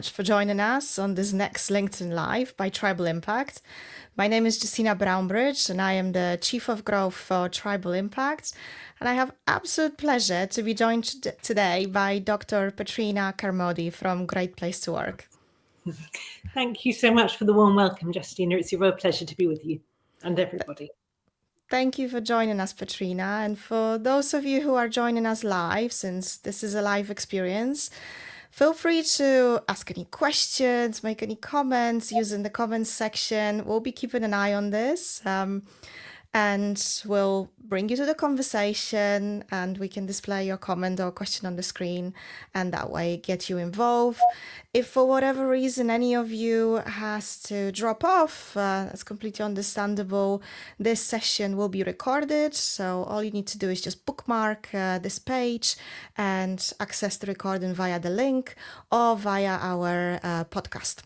much for joining us on this next LinkedIn Live by Tribal Impact. My name is Justyna Brownbridge, and I am the Chief of Growth for Tribal Impact. And I have absolute pleasure to be joined today by Dr. Petrina Carmody from Great Place to Work. Thank you so much for the warm welcome, Justyna. It's a real pleasure to be with you and everybody. Thank you for joining us, Petrina. And for those of you who are joining us live, since this is a live experience, feel free to ask any questions, make any comments using the comments section. We'll be keeping an eye on this. And we'll bring you to the conversation, and we can display your comment or question on the screen, and that way get you involved. If for whatever reason any of you has to drop off, that's completely understandable. This session will be recorded, so all you need to do is just bookmark this page and access the recording via the link or via our podcast.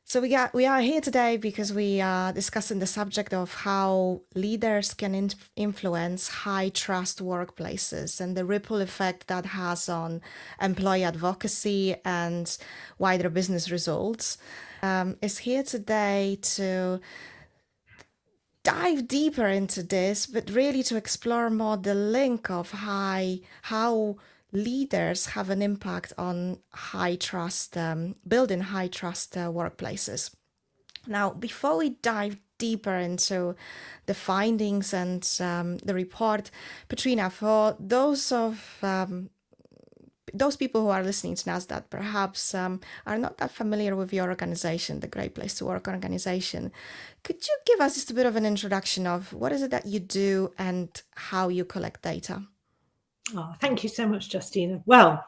So we are here today because we are discussing the subject of how leaders can influence high trust workplaces and the ripple effect that has on employee advocacy and wider business results. Is here today to dive deeper into this, but really to explore more the link of how leaders have an impact on high trust, building high trust workplaces. Now, before we dive deeper into the findings and the report, Petrina, for those people who are listening to us that perhaps are not that familiar with your organization, the Great Place to Work organization, could you give us just a bit of an introduction of what is it that you do and how you collect data? Oh, thank you so much, Justyna. Well,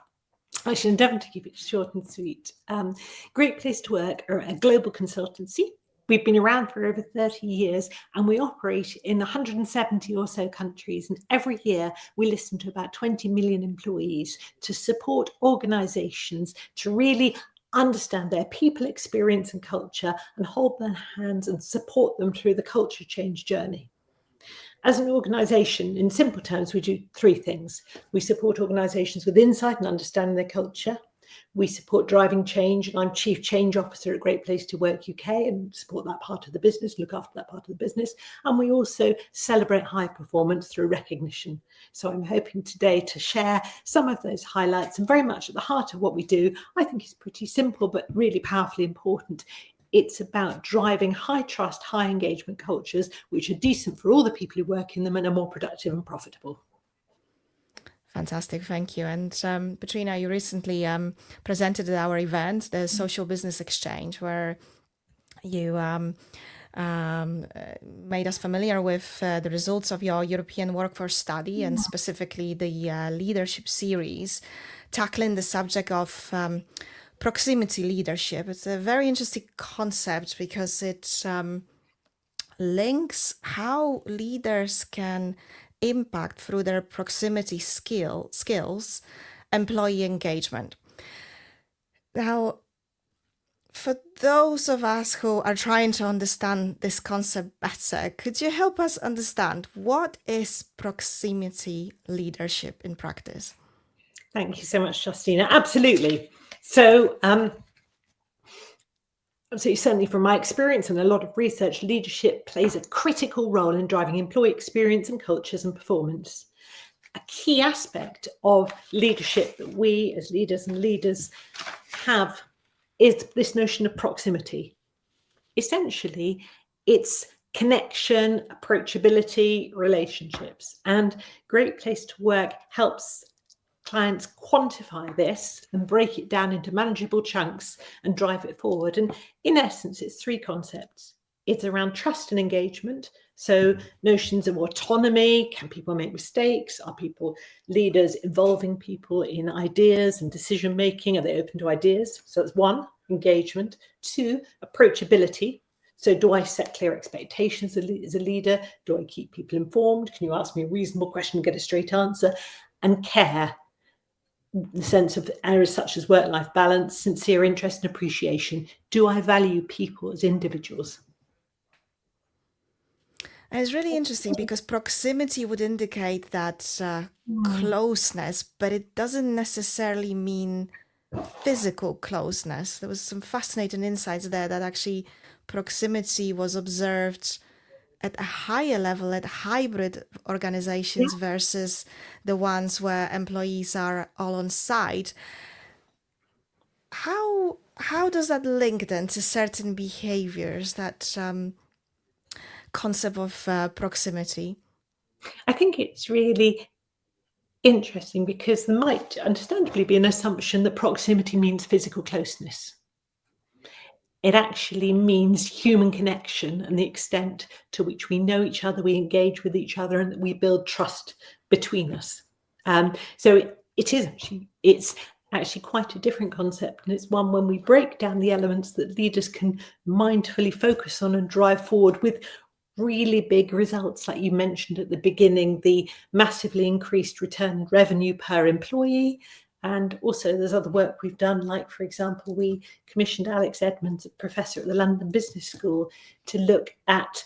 I shall endeavour to keep it short and sweet. Great Place to Work are a global consultancy. We've been around for over 30 years and we operate in 170 or so countries. And every year we listen to about 20 million employees to support organisations to really understand their people experience and culture and hold their hands and support them through the culture change journey. As an organisation, in simple terms, we do three things. We support organisations with insight and understanding their culture. We support driving change, and I'm Chief Change Officer at Great Place to Work UK and support that part of the business, look after that part of the business. And we also celebrate high performance through recognition. So I'm hoping today to share some of those highlights, and very much at the heart of what we do, I think is pretty simple, but really powerfully important. It's about driving high trust, high engagement cultures, which are decent for all the people who work in them and are more productive and profitable. Fantastic, thank you. And Petrina, you recently presented at our event, the Social Business Exchange, where you made us familiar with the results of your European workforce study and specifically the leadership series, tackling the subject of proximity leadership. It's a very interesting concept because it links how leaders can impact through their proximity skills, employee engagement. Now, for those of us who are trying to understand this concept better, could you help us understand what is proximity leadership in practice? Thank you so much, Justyna. Absolutely. So, certainly from my experience and a lot of research, leadership plays a critical role in driving employee experience and cultures and performance. A key aspect of leadership that we as leaders and leaders have is this notion of proximity. Essentially, it's connection, approachability, relationships. And Great Place to Work helps clients quantify this and break it down into manageable chunks and drive it forward. And in essence, it's three concepts. It's around trust and engagement. So notions of autonomy, can people make mistakes? Are people leaders involving people in ideas and decision making? Are they open to ideas? So that's one, engagement. Two, approachability. So do I set clear expectations as a leader? Do I keep people informed? Can you ask me a reasonable question and get a straight answer? And care, the sense of areas such as work-life balance, sincere interest and appreciation. Do I value people as individuals? And it's really interesting because proximity would indicate that closeness, but it doesn't necessarily mean physical closeness. There was some fascinating insights there that actually proximity was observed at a higher level at hybrid Yeah. organizations versus the ones where employees are all on site. How does that link then to certain behaviors, that concept of proximity? I think it's really interesting because there might understandably be an assumption that proximity means physical closeness. It actually means human connection and the extent to which we know each other, we engage with each other, and that we build trust between us. So it's actually quite a different concept, and it's one when we break down the elements that leaders can mindfully focus on and drive forward with really big results, like you mentioned at the beginning, the massively increased return revenue per employee. And also there's other work we've done, like, for example, we commissioned Alex Edmonds, a professor at the London Business School, to look at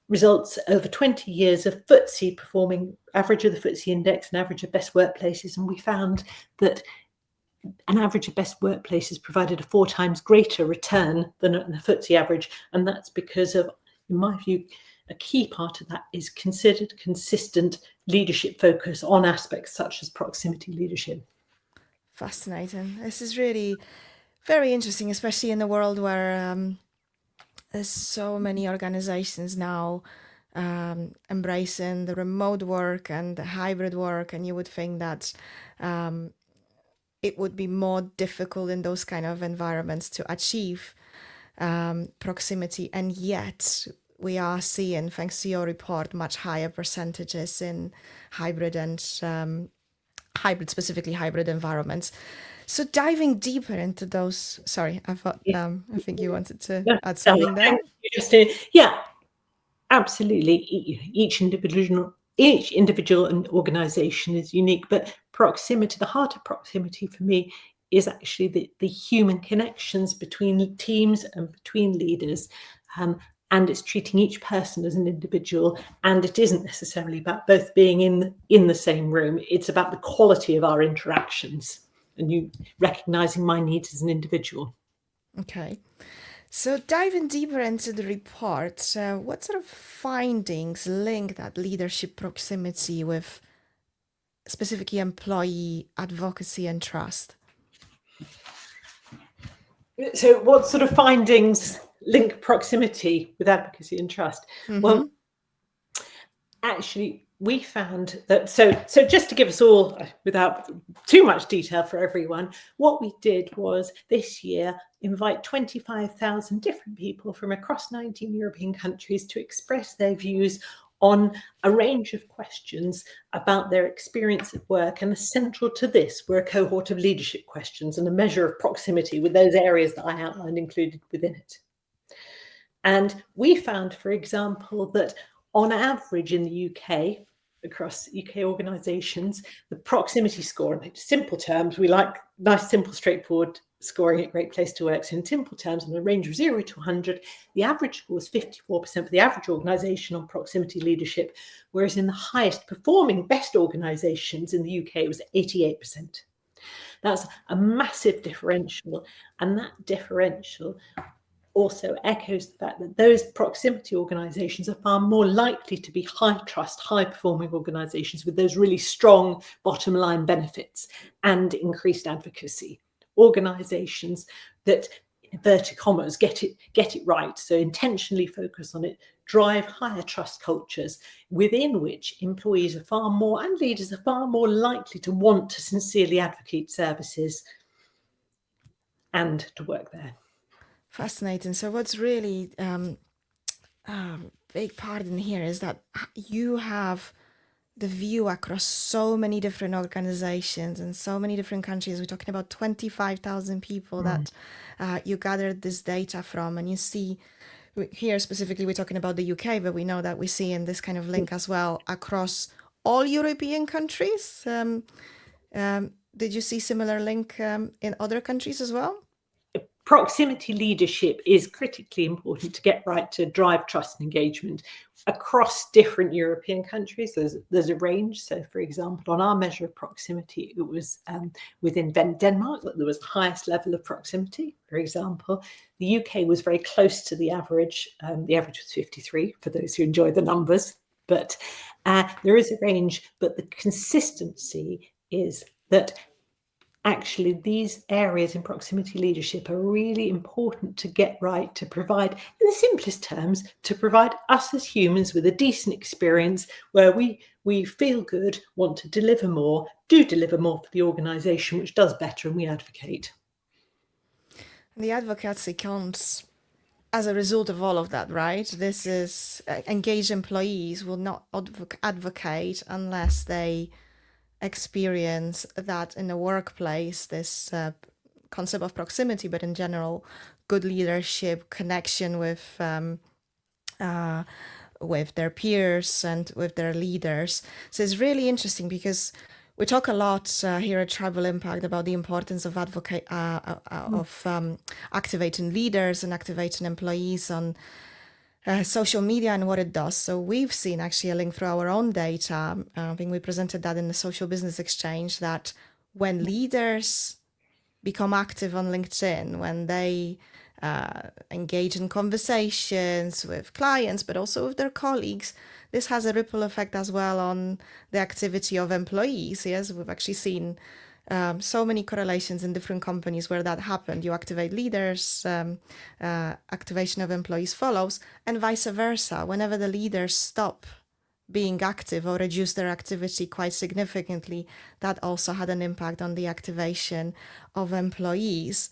results over 20 years of FTSE performing, average of the FTSE index and average of best workplaces. And we found that an average of best workplaces provided a 4 times greater return than the FTSE average. And that's because of, in my view, a key part of that is considered consistent leadership focus on aspects such as proximity leadership. Fascinating. This is really very interesting, especially in a world where there's so many organizations now embracing the remote work and the hybrid work, and you would think that um, it would be more difficult in those kind of environments to achieve proximity, and yet we are seeing, thanks to your report, much higher percentages in hybrid and specifically hybrid environments. So diving deeper into those, sorry, I think you wanted to Yeah, add something there. thank you, Justyna. Yeah, absolutely. Each individual and organisation is unique, but proximity, the heart of proximity for me, is actually the human connections between teams and between leaders. And it's treating each person as an individual, and it isn't necessarily about both being in the same room. It's about the quality of our interactions and you recognising my needs as an individual. Okay. So diving deeper into the report, what sort of findings link that leadership proximity with specifically employee advocacy and trust? So, what sort of findings link proximity with advocacy and trust? Well, Mm-hmm. actually, we found that. So just to give us all, without too much detail for everyone, what we did was this year invite 25,000 different people from across 19 European countries to express their views on a range of questions about their experience at work. And central to this were a cohort of leadership questions and a measure of proximity with those areas that I outlined included within it. And we found, for example, that on average in the UK, across UK organisations, the proximity score, in simple terms, we like nice, simple, straightforward scoring at Great Place to Work. So in simple terms, on a range of 0 to 100, the average score was 54% for the average organisation on proximity leadership, whereas in the highest performing best organisations in the UK, it was 88%. That's a massive differential, and that differential also echoes the fact that those proximity organisations are far more likely to be high trust, high performing organisations with those really strong bottom line benefits and increased advocacy. Organisations that, in inverted commas, get it right, so intentionally focus on it, drive higher trust cultures within which employees are far more, and leaders are far more likely to want to sincerely advocate services and to work there. Fascinating. So what's really big part in here is that you have the view across so many different organizations and so many different countries. We're talking about 25,000 people that you gathered this data from, and you see here specifically we're talking about the UK, but we know that we see in this kind of link as well across all European countries. Did you see similar link in other countries as well? proximity leadership is critically important to get right to drive trust and engagement across different European countries. There's a range. So, for example, on our measure of proximity, it was within Denmark that there was the highest level of proximity. For example, the UK was very close to the average. The average was 53 for those who enjoy the numbers. But there is a range, but the consistency is that actually these areas in proximity leadership are really important to get right, to provide, in the simplest terms, to provide us as humans with a decent experience where we feel good, want to deliver more, do deliver more for the organisation, which does better, and we advocate. The advocacy comes as a result of all of that, right? This is engaged employees will not advocate unless they experience that in the workplace, this concept of proximity, but in general, good leadership, connection with their peers and with their leaders. So it's really interesting because we talk a lot here at Tribal Impact about the importance of activating leaders and activating employees on social media and what it does. So we've seen actually a link through our own data. I think we presented that in the Social Business Exchange, that when leaders become active on LinkedIn, when they engage in conversations with clients, but also with their colleagues, this has a ripple effect as well on the activity of employees. Yes, we've actually seen so many correlations in different companies where that happened. You activate leaders, activation of employees follows, and vice versa. Whenever the leaders stop being active or reduce their activity quite significantly, that also had an impact on the activation of employees.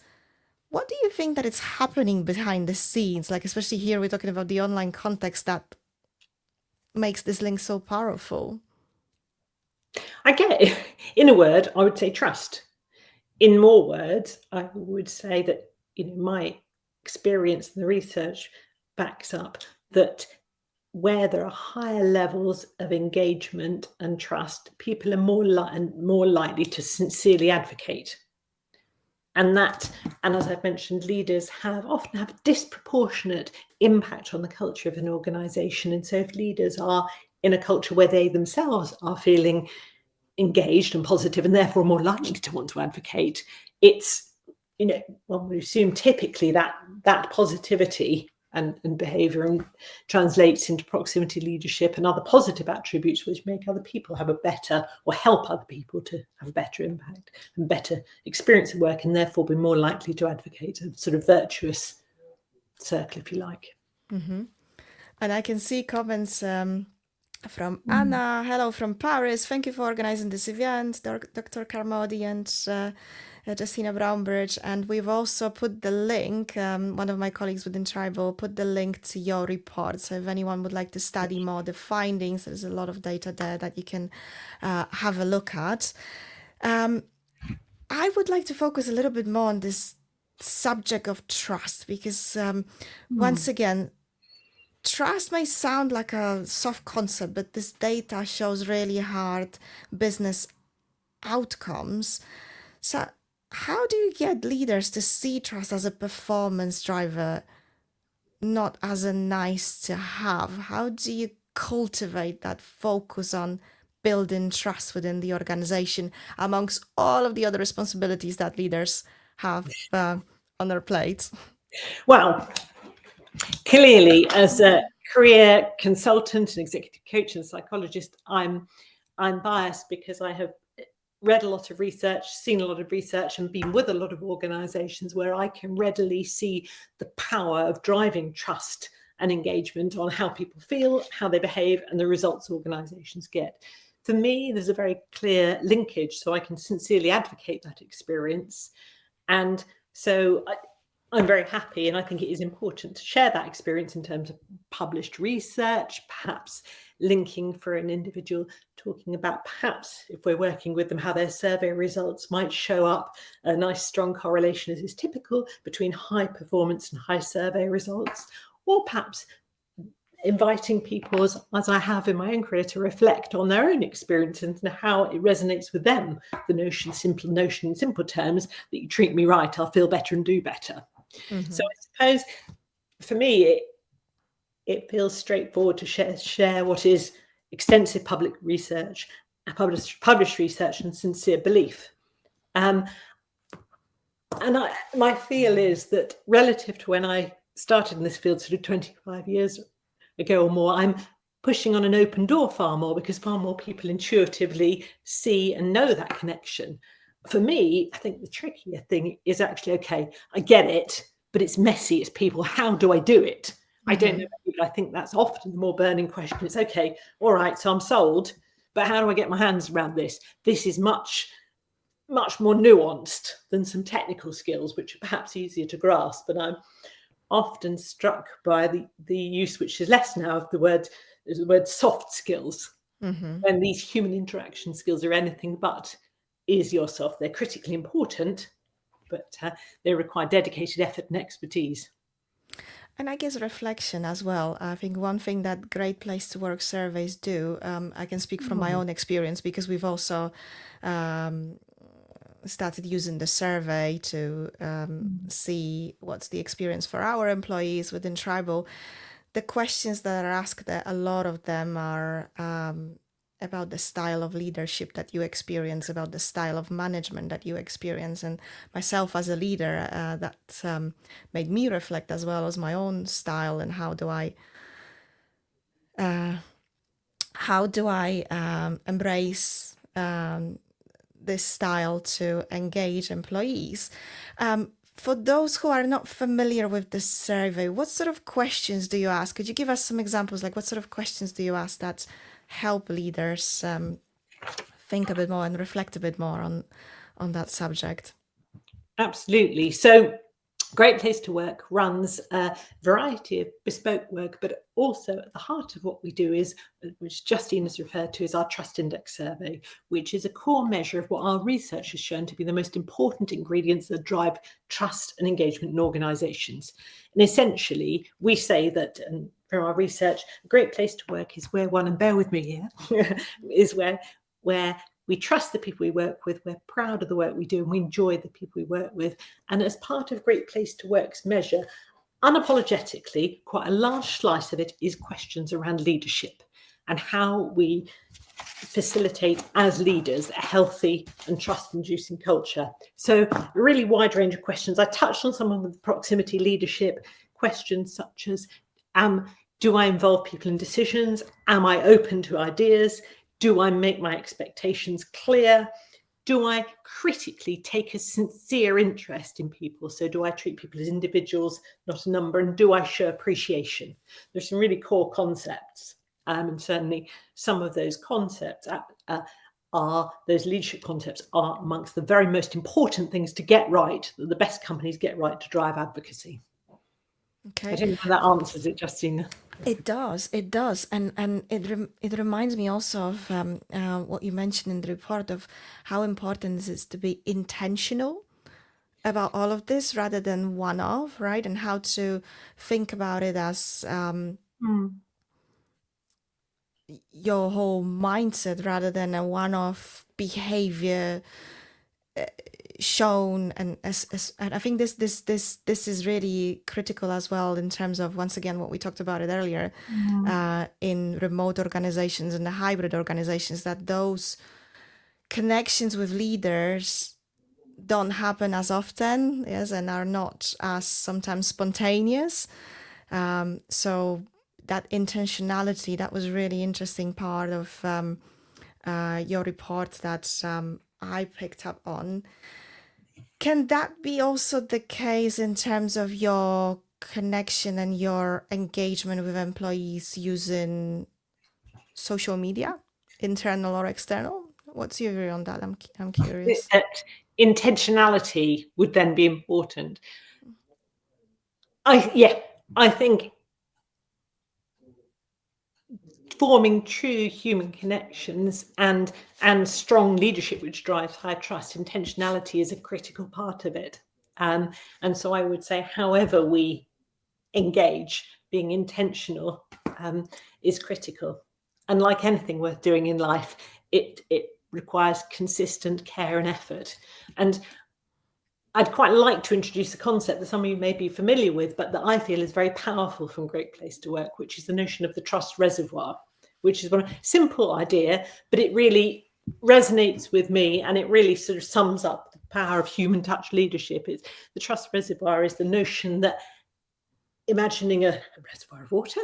What do you think that is happening behind the scenes? Like, especially here, we're talking about the online context that makes this link so powerful. I get it. In a word, I would say trust. In more words, I would say that, my experience and the research backs up that where there are higher levels of engagement and trust, people are more likely to sincerely advocate. And as I've mentioned, leaders often have a disproportionate impact on the culture of an organisation. And so if leaders are in a culture where they themselves are feeling engaged and positive and therefore more likely to want to advocate, it's, one would assume typically that positivity and behaviour translates into proximity leadership and other positive attributes which make other people have a better, or help other people to have a better impact and better experience of work, and therefore be more likely to advocate, a sort of virtuous circle, if you like. Mm-hmm. And I can see comments from Anna. Hello from Paris. Thank you for organizing this event, Dr. Carmody and Justyna Brownbridge. And we've also put the link, one of my colleagues within Tribal put the link to your report. So if anyone would like to study more the findings, there's a lot of data there that you can have a look at. I would like to focus a little bit more on this subject of trust, because once again, trust may sound like a soft concept, but this data shows really hard business outcomes. So how do you get leaders to see trust as a performance driver, not as a nice to have? How do you cultivate that focus on building trust within the organization amongst all of the other responsibilities that leaders have on their plate? Well, clearly, as a career consultant and executive coach and psychologist, I'm biased because I have read a lot of research, seen a lot of research, and been with a lot of organizations where I can readily see the power of driving trust and engagement on how people feel, how they behave, and the results organizations get. For me, there's a very clear linkage, so I can sincerely advocate that experience. And so I'm very happy, and I think it is important to share that experience in terms of published research, perhaps linking for an individual, talking about perhaps if we're working with them, how their survey results might show up a nice strong correlation, as is typical, between high performance and high survey results, or perhaps inviting people, as I have in my own career, to reflect on their own experience and how it resonates with them. The notion in simple terms, that you treat me right, I'll feel better and do better. So I suppose for me, it feels straightforward to share what is extensive public research, published research, and sincere belief. And my feel is that relative to when I started in this field sort of 25 years ago or more, I'm pushing on an open door far more, because far more people intuitively see and know that connection. For me, I think the trickier thing is actually, okay, I get it, but it's messy, it's people. How do I do it? I don't know. I think that's often the more burning question. It's okay, all right, so I'm sold, but how do I get my hands around this? This is much more nuanced than some technical skills, which are perhaps easier to grasp. But I'm often struck by the use, which is less now, of the word soft skills. When these human interaction skills are anything but easy or soft. They're critically important, but they require dedicated effort and expertise. And I guess reflection as well. I think one thing that Great Place to Work surveys do, I can speak from my own experience, because we've also started using the survey to see what's the experience for our employees within Tribal. The questions that are asked, a lot of them are about the style of leadership that you experience, about the style of management that you experience. And myself as a leader, that made me reflect as well as my own style, and how do I embrace this style to engage employees. For those who are not familiar with this survey, what sort of questions do you ask? Could you give us some examples? Like, what sort of questions do you ask that help leaders think a bit more and reflect a bit more on that subject? Absolutely. So Great Place to Work runs a variety of bespoke work, but also at the heart of what we do is, which Justyna has referred to, is our Trust Index survey, which is a core measure of what our research has shown to be the most important ingredients that drive trust and engagement in organisations. And essentially, we say that, and from our research, a great place to work is where one, and bear with me here, is where we trust the people we work with, we're proud of the work we do, and we enjoy the people we work with. And as part of Great Place to Work's measure, unapologetically, quite a large slice of it is questions around leadership and how we facilitate as leaders a healthy and trust-inducing culture. So a really wide range of questions. I touched on some of the proximity leadership questions, such as, do I involve people in decisions? Am I open to ideas? Do I make my expectations clear? Do I critically take a sincere interest in people? So do I treat people as individuals, not a number? And do I show appreciation? There's some really core concepts. And certainly some of those concepts those leadership concepts are amongst the very most important things to get right, that the best companies get right to drive advocacy. Okay. I don't know if that answers it, Justyna. It does, and it reminds me also of what you mentioned in the report, of how important it is to be intentional about all of this rather than one-off, right? And how to think about it as your whole mindset rather than a one-off behavior shown. And and I think this is really critical as well, in terms of, once again, what we talked about it earlier, in remote organizations and the hybrid organizations, that those connections with leaders don't happen as often, yes, and are not as sometimes spontaneous. So that intentionality, that was really interesting part of your report that I picked up on. Can that be also the case in terms of your connection and your engagement with employees using social media, internal or external? What's your view on that? I'm curious. That intentionality would then be important. I think forming true human connections and strong leadership, which drives high trust, intentionality is a critical part of it. And so I would say, however we engage, being intentional is critical. And like anything worth doing in life, it requires consistent care and effort. And I'd quite like to introduce a concept that some of you may be familiar with, but that I feel is very powerful from Great Place to Work, which is the notion of the trust reservoir, which is one simple idea, but it really resonates with me, and it really sort of sums up the power of human touch leadership. It's the trust reservoir is the notion that, imagining a reservoir of water,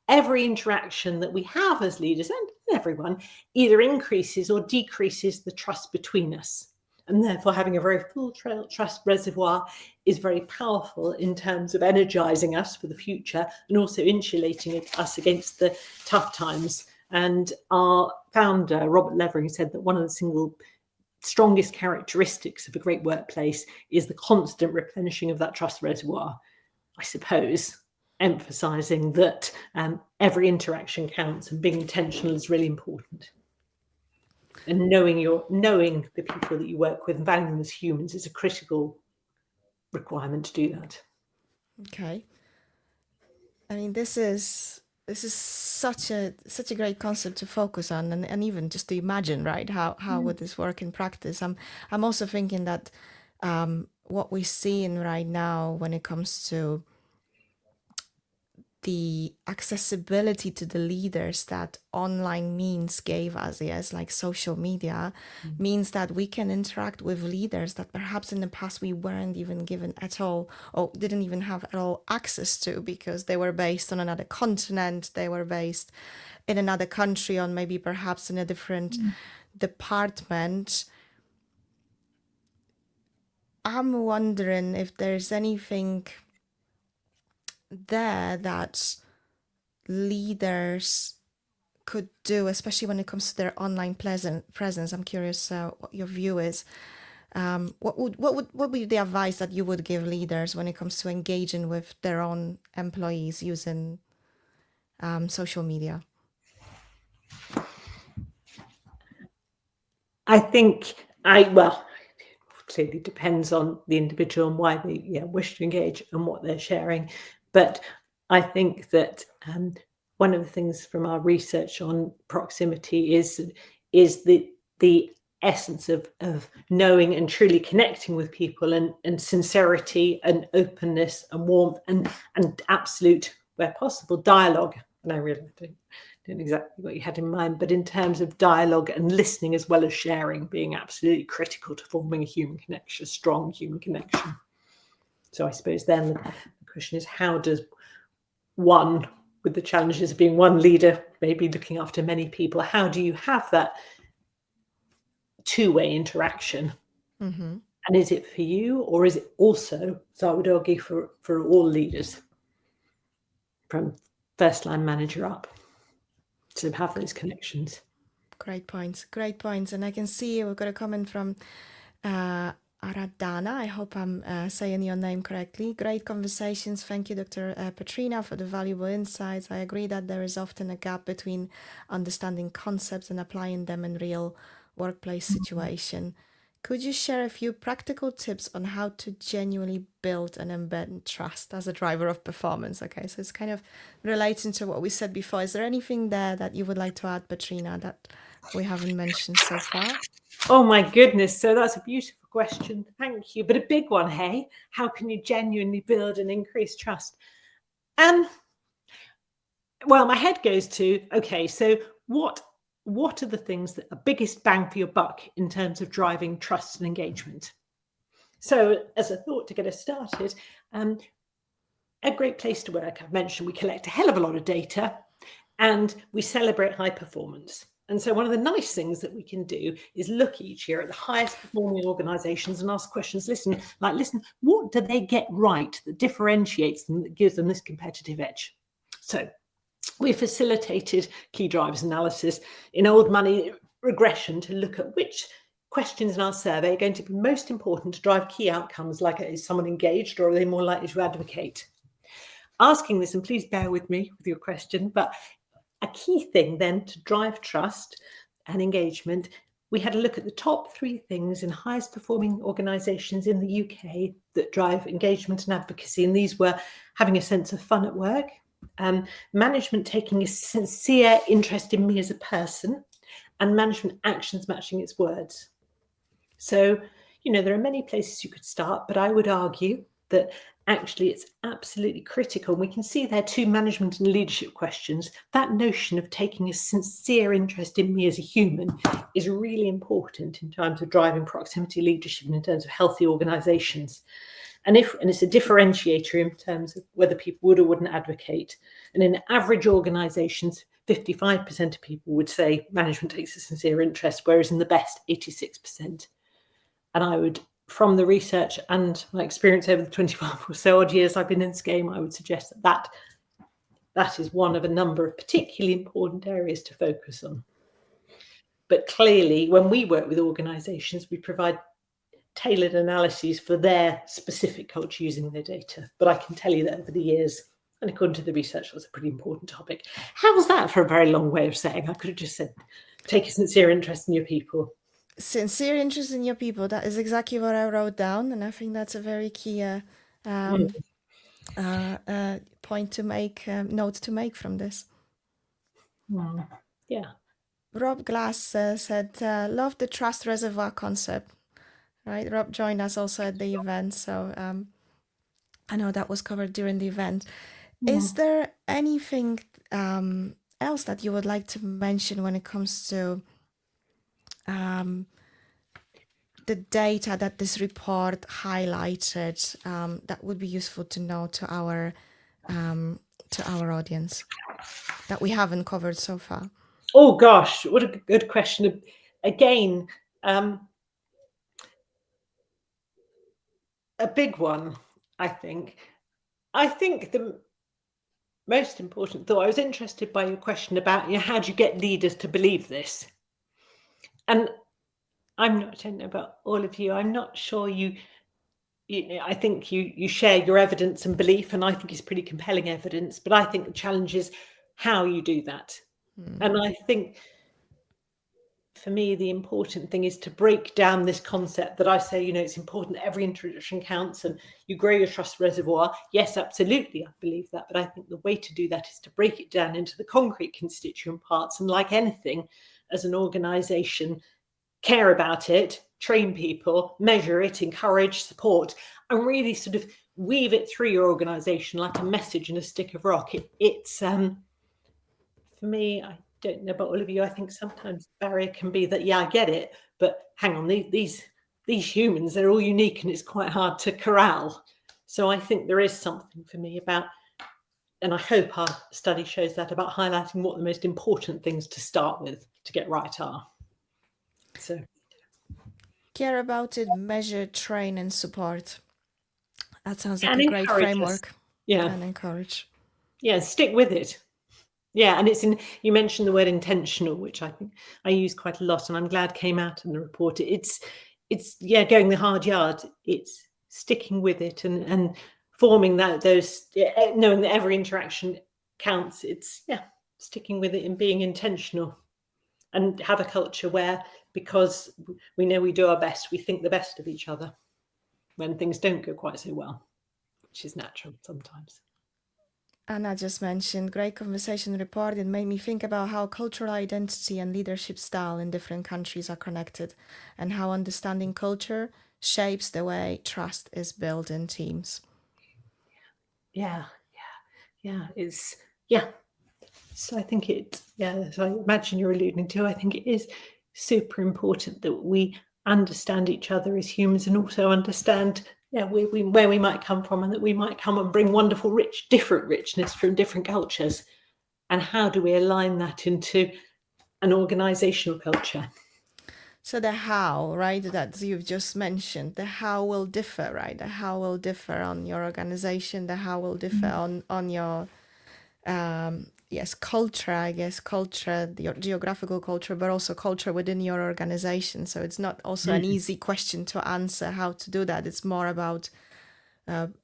every interaction that we have as leaders, and everyone, either increases or decreases the trust between us. And therefore, having a very full trust reservoir is very powerful in terms of energizing us for the future and also insulating us against the tough times. And our founder, Robert Levering, said that one of the single strongest characteristics of a great workplace is the constant replenishing of that trust reservoir. I suppose emphasizing that every interaction counts and being intentional is really important. And knowing the people that you work with and valuing them as humans is a critical requirement to do that. Okay. I mean, this is such a great concept to focus on, and even just to imagine, right? How would this work in practice? I'm also thinking that what we're seeing right now when it comes to the accessibility to the leaders that online means gave us, yes, like social media, means that we can interact with leaders that perhaps in the past we weren't even given at all, or didn't even have at all access to, because they were based on another continent, they were based in another country, on maybe perhaps in a different department. I'm wondering if there's anything there that leaders could do, especially when it comes to their online presence. I'm curious what your view is. What would be the advice that you would give leaders when it comes to engaging with their own employees using social media? I think clearly depends on the individual and why they wish to engage and what they're sharing. But I think that one of the things from our research on proximity is the essence of knowing and truly connecting with people, and sincerity and openness and warmth and absolute, where possible, dialogue. And I really don't know exactly what you had in mind, but in terms of dialogue and listening as well as sharing being absolutely critical to forming a human connection, a strong human connection. So I suppose then the question is, how does one, with the challenges of being one leader, maybe looking after many people, how do you have that two-way interaction? Mm-hmm. And is it for you, or is it also, so I would argue, for all leaders from first line manager up, to have those connections? Great points. And I can see we've got a comment from Aradana. I hope I'm saying your name correctly. Great conversations. Thank you, Dr. Petrina, for the valuable insights. I agree that there is often a gap between understanding concepts and applying them in real workplace situation. Could you share a few practical tips on how to genuinely build and embed trust as a driver of performance? Okay, so it's kind of relating to what we said before. Is there anything there that you would like to add, Petrina, that we haven't mentioned so far? Oh my goodness, so that's a beautiful question. Thank you. But a big one, hey? How can you genuinely build and increase trust? Well, my head goes to, okay, so what are the things that are biggest bang for your buck in terms of driving trust and engagement? So as a thought to get us started, a Great Place to Work, I've mentioned, we collect a hell of a lot of data and we celebrate high performance. And so one of the nice things that we can do is look each year at the highest performing organizations and ask questions, listen, what do they get right that differentiates them, that gives them this competitive edge? So we facilitated key drivers analysis in old money regression to look at which questions in our survey are going to be most important to drive key outcomes, like is someone engaged or are they more likely to advocate? Asking this, and please bear with me with your question, but a key thing then to drive trust and engagement, we had a look at the top 3 things in highest performing organisations in the UK that drive engagement and advocacy. And these were having a sense of fun at work, management taking a sincere interest in me as a person, and management actions matching its words. So, there are many places you could start, but I would argue that actually it's absolutely critical. We can see there 2 management and leadership questions. That notion of taking a sincere interest in me as a human is really important in terms of driving proximity leadership and in terms of healthy organizations. And it's a differentiator in terms of whether people would or wouldn't advocate. And in average organizations, 55% of people would say management takes a sincere interest, whereas in the best, 86%. And I would, from the research and my experience over the 25 or so odd years I've been in this game, I would suggest that is one of a number of particularly important areas to focus on. But clearly, when we work with organizations, we provide tailored analyses for their specific culture using their data. But I can tell you that over the years, and according to the research, that's a pretty important topic. How's that for a very long way of saying? I could have just said, take a sincere interest in your people. Sincere interest in your people. That is exactly what I wrote down, and I think that's a very key point to make, note to make from this. Yeah. Rob Glass said, love the trust reservoir concept. Right, Rob joined us also at the event, so I know that was covered during the event. Is there anything else that you would like to mention when it comes to the data that this report highlighted that would be useful to know to our audience that we haven't covered so far? Oh gosh, what a good question. Again, a big one, I think. I think the most important thought, I was interested by your question about, how do you get leaders to believe this? And I don't know about all of you, I'm not sure I think you share your evidence and belief, and I think it's pretty compelling evidence, but I think the challenge is how you do that. And I think for me, the important thing is to break down this concept that I say, it's important that every introduction counts and you grow your trust reservoir. Yes, absolutely, I believe that. But I think the way to do that is to break it down into the concrete constituent parts. And like anything, as an organization, care about it, train people, measure it, encourage, support, and really sort of weave it through your organization like a message in a stick of rock. It's for me, I don't know about all of you, I think sometimes the barrier can be that, I get it, but hang on, these humans, they're all unique and it's quite hard to corral. So I think there is something for me about, and I hope our study shows that, about highlighting what the most important things to start with to get right are. So care about it, measure, train, and support. That sounds like and a great framework. us. Yeah. And encourage. Yeah, stick with it. Yeah, and you mentioned the word intentional, which I think I use quite a lot, and I'm glad came out in the report. It's going the hard yard. It's sticking with it and forming those, knowing that every interaction counts. It's sticking with it and being intentional, and have a culture where, because we know we do our best, we think the best of each other when things don't go quite so well, which is natural sometimes. Anna just mentioned great conversation report. It made me think about how cultural identity and leadership style in different countries are connected, and how understanding culture shapes the way trust is built in teams. So I think as I imagine you're alluding to, I think it is super important that we understand each other as humans, and also understand where we might come from, and that we might come and bring wonderful, different richness from different cultures. And how do we align that into an organizational culture? So the how, right, that you've just mentioned, the how will differ, right? The how will differ on your organization, the how will differ on your culture, I guess, your geographical culture, but also culture within your organization. So it's not also an easy question to answer how to do that. It's more about, I'm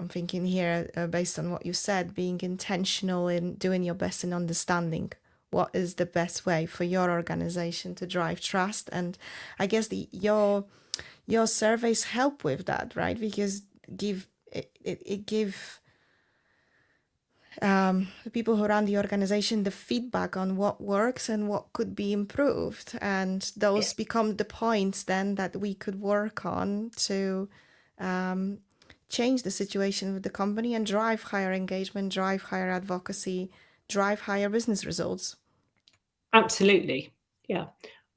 thinking here, based on what you said, being intentional in doing your best in understanding what is the best way for your organization to drive trust. And I guess your surveys help with that, right? Because it give the people who run the organization the feedback on what works and what could be improved. And those become the points then that we could work on to change the situation with the company and drive higher engagement, drive higher advocacy, drive higher business results. Absolutely. Yeah.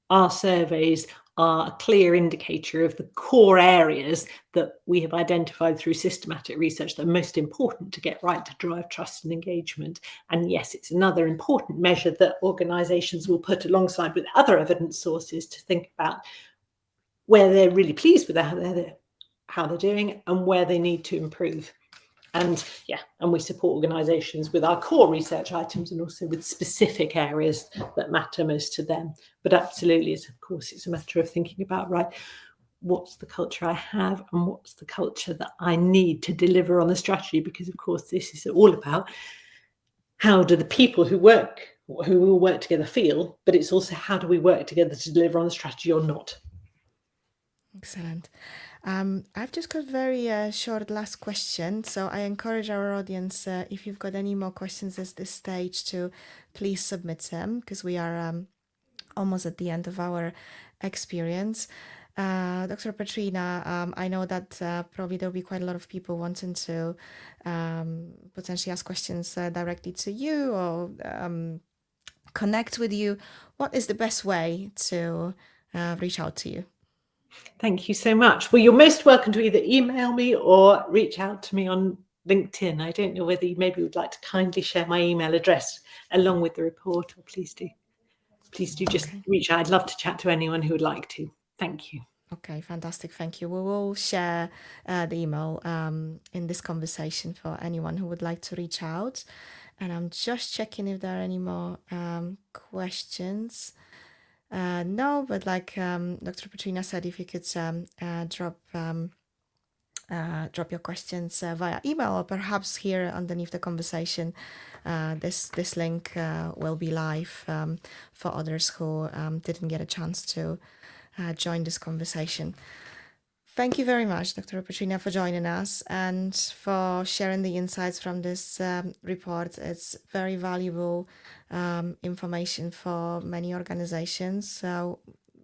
Our surveys are a clear indicator of the core areas that we have identified through systematic research that are most important to get right to drive trust and engagement. And yes, it's another important measure that organisations will put alongside with other evidence sources to think about where they're really pleased with how they're doing and where they need to improve. And we support organisations with our core research items and also with specific areas that matter most to them. But absolutely, of course, it's a matter of thinking about, right, what's the culture I have and what's the culture that I need to deliver on the strategy? Because, of course, this is all about how do the people who will work together feel, but it's also how do we work together to deliver on the strategy or not? Excellent. I've just got very short last question, so I encourage our audience, if you've got any more questions at this stage, to please submit them, because we are almost at the end of our experience. Dr. Petrina, I know that probably there'll be quite a lot of people wanting to potentially ask questions directly to you or connect with you. What is the best way to reach out to you? Thank you so much. Well, you're most welcome to either email me or reach out to me on LinkedIn. I don't know whether you maybe would like to kindly share my email address along with the report, or please do just reach out. I'd love to chat to anyone who would like to. Thank you. Okay, fantastic. Thank you. We will share the email in this conversation for anyone who would like to reach out. And I'm just checking if there are any more questions. No, but like Dr. Petrina said, if you could drop your questions via email, or perhaps here underneath the conversation, this link will be live for others who didn't get a chance to join this conversation. Thank you very much, Dr. Petrina, for joining us and for sharing the insights from this report. It's very valuable information for many organizations. So,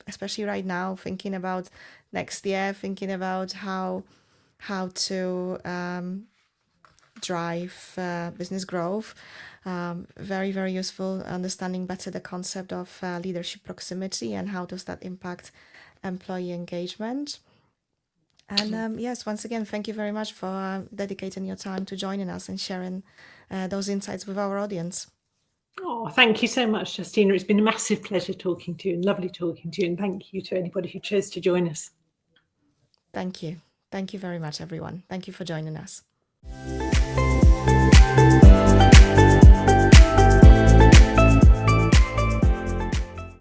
especially right now, thinking about next year, thinking about how to drive business growth. Very, very useful understanding better the concept of leadership proximity and how does that impact employee engagement. And yes, once again, thank you very much for dedicating your time to joining us and sharing those insights with our audience. Oh, thank you so much, Justyna. It's been a massive pleasure talking to you and lovely talking to you. And thank you to anybody who chose to join us. Thank you. Thank you very much, everyone. Thank you for joining us.